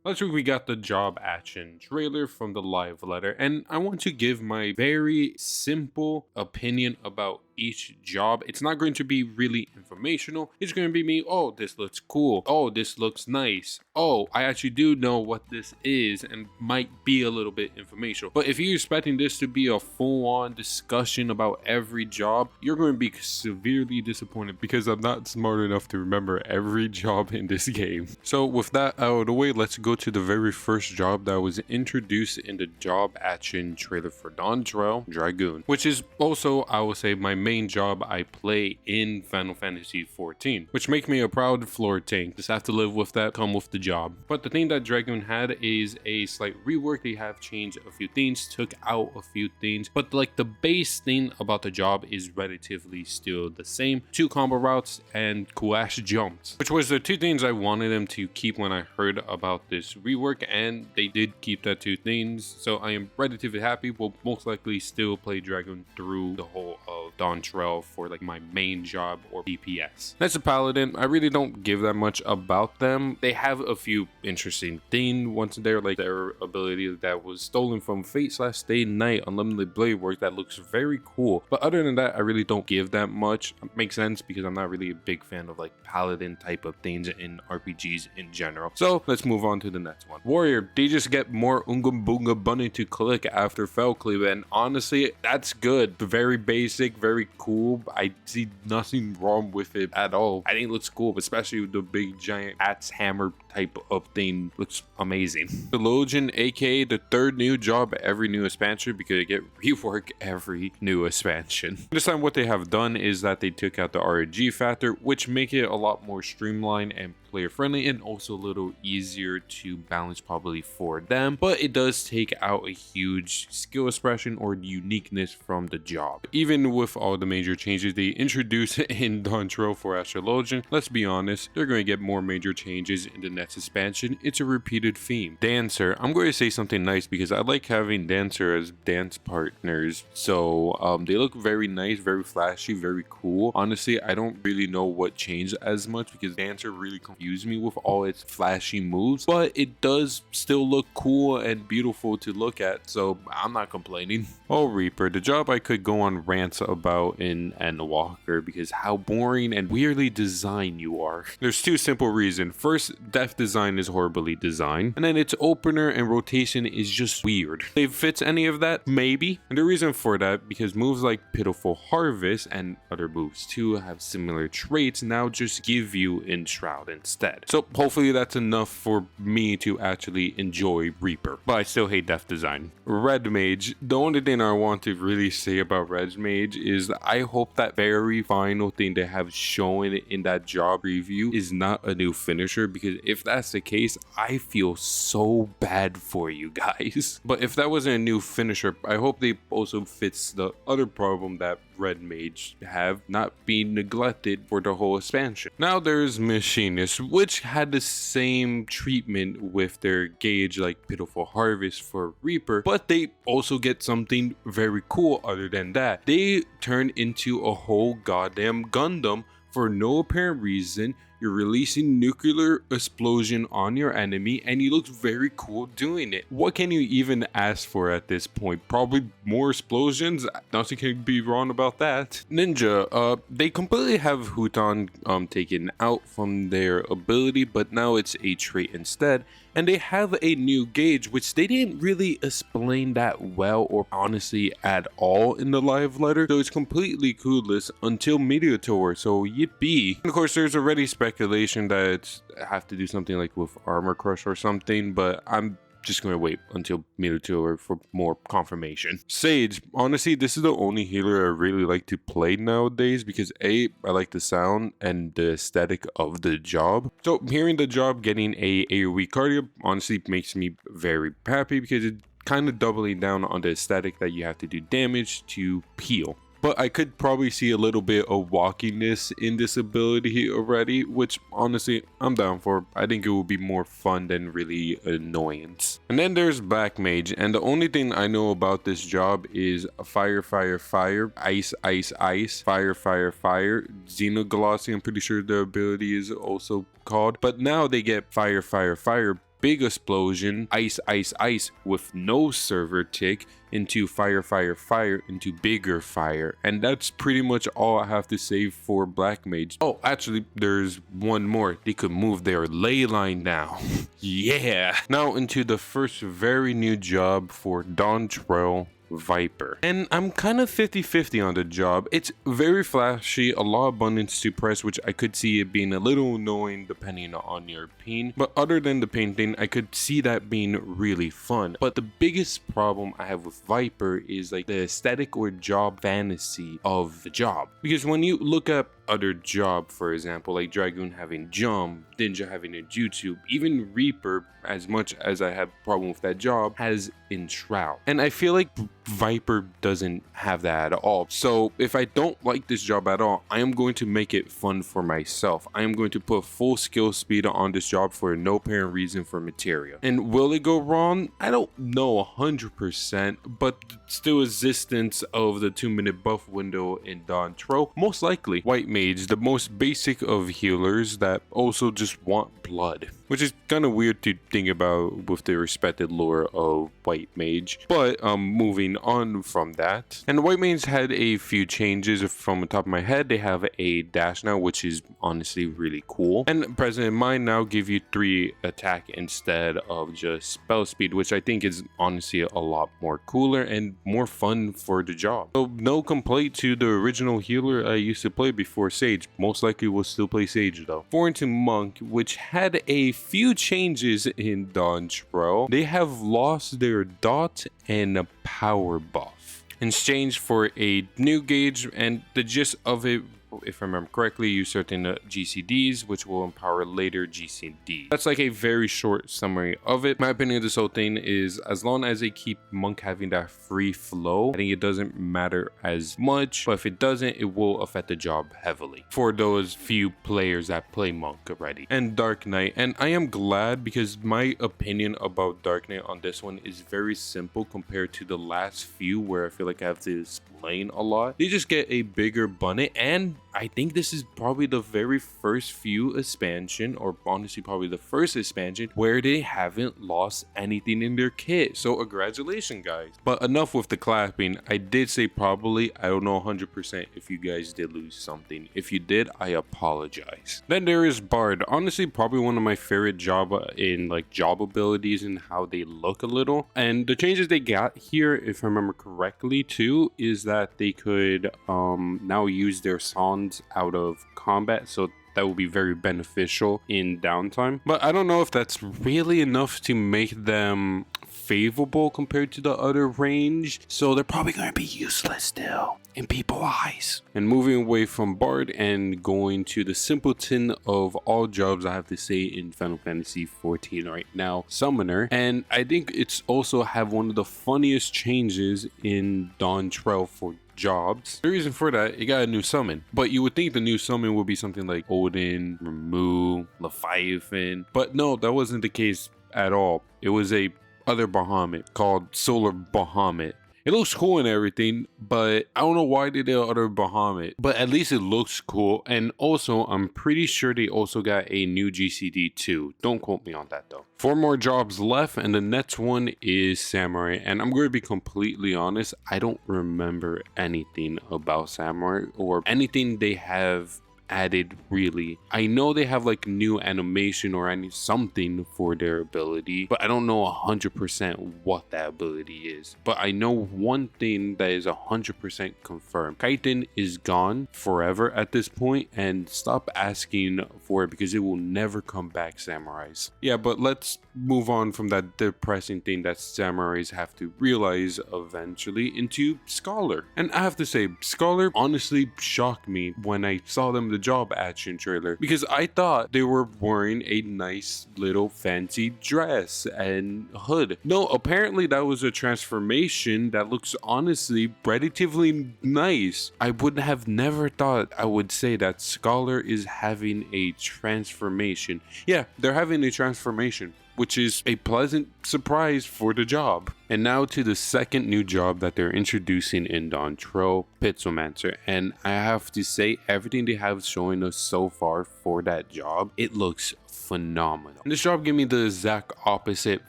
Last week we got the job action trailer from the live letter, and I want to give my very simple opinion about each job. It's not going to be really informational. It's going to be me, oh, this looks cool. Oh, this looks nice. Oh, I actually do know what this is and might be a little bit informational. But if you're expecting this to be a full-on discussion about every job, you're going to be severely disappointed because I'm not smart enough to remember every job in this game. So with that out of the way, let's go to the very first job that was introduced in the job action trailer for Dawntrail, Dragoon, which is also, I will say, my main job I play in Final Fantasy XIV, which make me a proud floor tank. Just have to live with that, come with the job. But the thing that Dragoon had is a slight rework. They have changed a few things, took out a few things, but like the base thing about the job is relatively still the same. 2 combo routes and cool ass jumps, which was the 2 things I wanted them to keep when I heard about this rework, and they did keep that 2 things. So I am relatively happy. Will most likely still play Dragoon through the whole of Dawntrail for like my main job or DPS. That's a paladin. I really don't give that much about them. They have a few interesting things once they're like their ability that was stolen from Fate/Stay Night Unlimited Blade Work that looks very cool. But other than that, I really don't give that much. It makes sense because I'm not really a big fan of like paladin type of things in RPGs in general. So let's move on to the next one. Warrior, they just get more Unga Boonga Bunny to click after Fell Cleave, and honestly, that's good. Very basic, very cool. I see nothing wrong with it at all. I think it looks cool, especially with the big giant axe hammer type of thing. Looks amazing. Theologian, aka the 3rd new job every new expansion, because they get rework every new expansion. This time what they have done is that they took out the RNG factor, which make it a lot more streamlined and player friendly, and also a little easier to balance probably for them. But it does take out a huge skill expression or uniqueness from the job. Even with all the major changes they introduced in Dawntrail for Astrologian, let's be honest, they're going to get more major changes in the next expansion. It's a repeated theme. Dancer, I'm going to say something nice because I like having Dancer as dance partners. So they look very nice, very flashy, very cool. Honestly, I don't really know what changed as much because Dancer really confused me with all its flashy moves, but it does still look cool and beautiful to look at, so I'm not complaining. Oh, Reaper, the job I could go on rants about in Endwalker because how boring and weirdly designed you are. There's 2 simple reasons. First, death design is horribly designed, and then its opener and rotation is just weird. If it fits any of that, maybe. And the reason for that, because moves like Pitiful Harvest and other moves too have similar traits, now just give you Enshroud instead. So hopefully that's enough for me to actually enjoy Reaper, but I still hate death design. Red Mage, the only thing I want to really say about Red Mage is I hope that very final thing they have shown in that job review is not a new finisher, because if that's the case, I feel so bad for you guys. But if that wasn't a new finisher, I hope they also fix the other problem that Red Mage have, not being neglected for the whole expansion. Now there's Machinist, which had the same treatment with their gauge like Pitiful Harvest for Reaper, but they also get something very cool other than that. They turn into a whole goddamn Gundam for no apparent reason. You're releasing nuclear explosion on your enemy and he looks very cool doing it. What can you even ask for at this point? Probably more explosions. Nothing can be wrong about that. Ninja, they completely have Huton taken out from their ability, but now it's a trait instead. And they have a new gauge, which they didn't really explain that well or honestly at all in the live letter. So it's completely clueless until Meteor Tour, so yippee. And of course, there's already speculation that it's have to do something like with Armor Crush or something, but I'm just going to wait until Meteor Tour for more confirmation. Sage, honestly, this is the only healer I really like to play nowadays because A, I like the sound and the aesthetic of the job. So hearing the job getting a AoE cardio honestly makes me very happy because it kind of doubling down on the aesthetic that you have to do damage to heal. But I could probably see a little bit of walkiness in this ability already, which honestly I'm down for. I think it will be more fun than really annoyance. And then there's Black Mage, and the only thing I know about this job is fire, fire, fire, ice, ice, ice, fire, fire, fire, Xenoglossy. I'm pretty sure the ability is also called. But now they get fire, fire, fire big explosion, ice, ice, ice with no server tick, into fire, fire, fire, into bigger fire. And that's pretty much all I have to say for Black Mage. Oh, actually, there's one more. They could move their ley line now. Yeah. Now into the first very new job for Dawntrail, Viper. And I'm kind of 50-50 on the job. It's very flashy, a lot of buttons to press, which I could see it being a little annoying depending on your pain. But other than the pain thing, I could see that being really fun. But the biggest problem I have with Viper is like the aesthetic or job fantasy of the job. Because when you look up other job, for example, like Dragoon having jump, Ninja having a jutsu, even Reaper, as much as I have a problem with that job, has enshroud. And I feel like Viper doesn't have that at all. So if I don't like this job at all, I am going to make it fun for myself. I am going to put full skill speed on this job for no apparent reason for materia. And will it go wrong? I don't know 100%, but still existence of the 2-minute buff window in Dawntrail, most likely. White Mage, the most basic of healers that also just want blood, which is kind of weird to think about with the respected lore of White Mage. But moving on from that, and White Mage had a few changes from the top of my head. They have a dash now, which is honestly really cool, and Present in Mind now give you 3 attack instead of just spell speed, which I think is honestly a lot more cooler and more fun for the job. So no complaint to the original healer I used to play before Sage. Most likely will still play Sage though. Foreign to Monk, which had a few changes in Dawntrail. They have lost their dot and a power buff in exchange for a new gauge, and the gist of it, if I remember correctly, use certain GCDs, which will empower later GCD. That's like a very short summary of it. My opinion of this whole thing is, as long as they keep Monk having that free flow, I think it doesn't matter as much, but if it doesn't, it will affect the job heavily for those few players that play Monk already. And Dark Knight, and I am glad, because my opinion about Dark Knight on this one is very simple compared to the last few where I feel like I have to explain a lot. They just get a bigger bonnet, and I think this is probably the very first few expansion, or honestly probably the first expansion, where they haven't lost anything in their kit. So congratulations, guys. But enough with the clapping. I did say probably. I don't know 100% if you guys did lose something. If you did, I apologize. Then there is Bard. Honestly, probably one of my favorite job in like job abilities and how they look a little. And the changes they got here, if I remember correctly too, is that they could now use their songs out of combat, so that will be very beneficial in downtime. But I don't know if that's really enough to make them favorable compared to the other range, so they're probably going to be useless still in people's eyes. And moving away from Bard and going to the simpleton of all jobs, I have to say, in Final Fantasy XIV right now, Summoner. And I think it's also have one of the funniest changes in Dawntrail for jobs. The reason for that, it got a new summon, but you would think the new summon would be something like Odin, Ramu, Leviathan, but no, that wasn't the case at all. It was a other Bahamut called Solar Bahamut. It looks cool and everything, but I don't know why they did other Bahamut, but at least it looks cool. And also, I'm pretty sure they also got a new GCD too. Don't quote me on that though. 4 more jobs left, and the next one is Samurai. And I'm going to be completely honest, I don't remember anything about Samurai or anything they have added really. I know they have like new animation or something for their ability, but I don't know 100% what that ability is. But I know one thing that is 100% confirmed: Kaiten is gone forever at this point, and stop asking for it because it will never come back, samurais. Yeah, but let's move on from that depressing thing that samurais have to realize eventually into Scholar. And I have to say, Scholar honestly shocked me when I saw them the job action trailer, because I thought they were wearing a nice little fancy dress and hood. No, apparently that was a transformation that looks honestly relatively nice. I would have never thought I would say that Scholar is having a transformation. Yeah, they're having a transformation. which is a pleasant surprise for the job. And now to the second new job that they're introducing in Dawntrail, Pictomancer. And I have to say, everything they have showing us so far for that job, it looks phenomenal. And this job gave me the exact opposite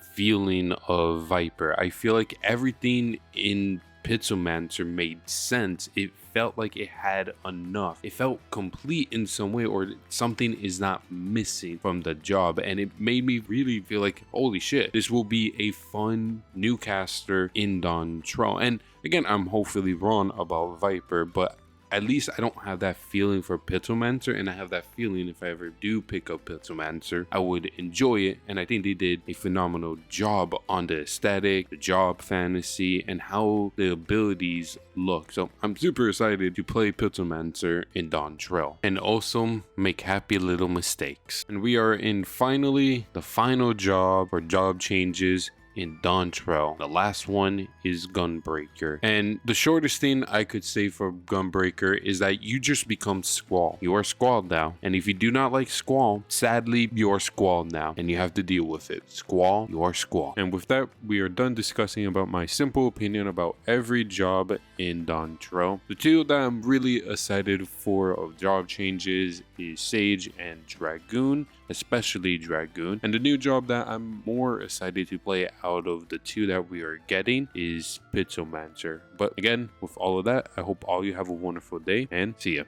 feeling of Viper. I feel like everything in Pictomancer made sense. It felt like it had enough. It felt complete in some way, or something is not missing from the job, and it made me really feel like, holy shit, this will be a fun new caster in Dawntrail. And again, I'm hopefully wrong about Viper, but at least I don't have that feeling for Pictomancer, and I have that feeling if I ever do pick up Pictomancer, I would enjoy it. And I think they did a phenomenal job on the aesthetic, the job fantasy, and how the abilities look. So I'm super excited to play Pictomancer in Dawntrail and also make happy little mistakes. And we are in finally the final job or job changes in Dawntrail. The last one is Gunbreaker. And the shortest thing I could say for Gunbreaker is that you just become Squall. You are Squall now. And if you do not like Squall, sadly, you are Squall now. And you have to deal with it. Squall, you are Squall. And with that, we are done discussing about my simple opinion about every job in Dawntrail. The two that I'm really excited for of job changes is Sage and Dragoon, especially Dragoon. And the new job that I'm more excited to play out of the two that we are getting is Pictomancer. But again, with all of that, I hope all you have a wonderful day, and see ya.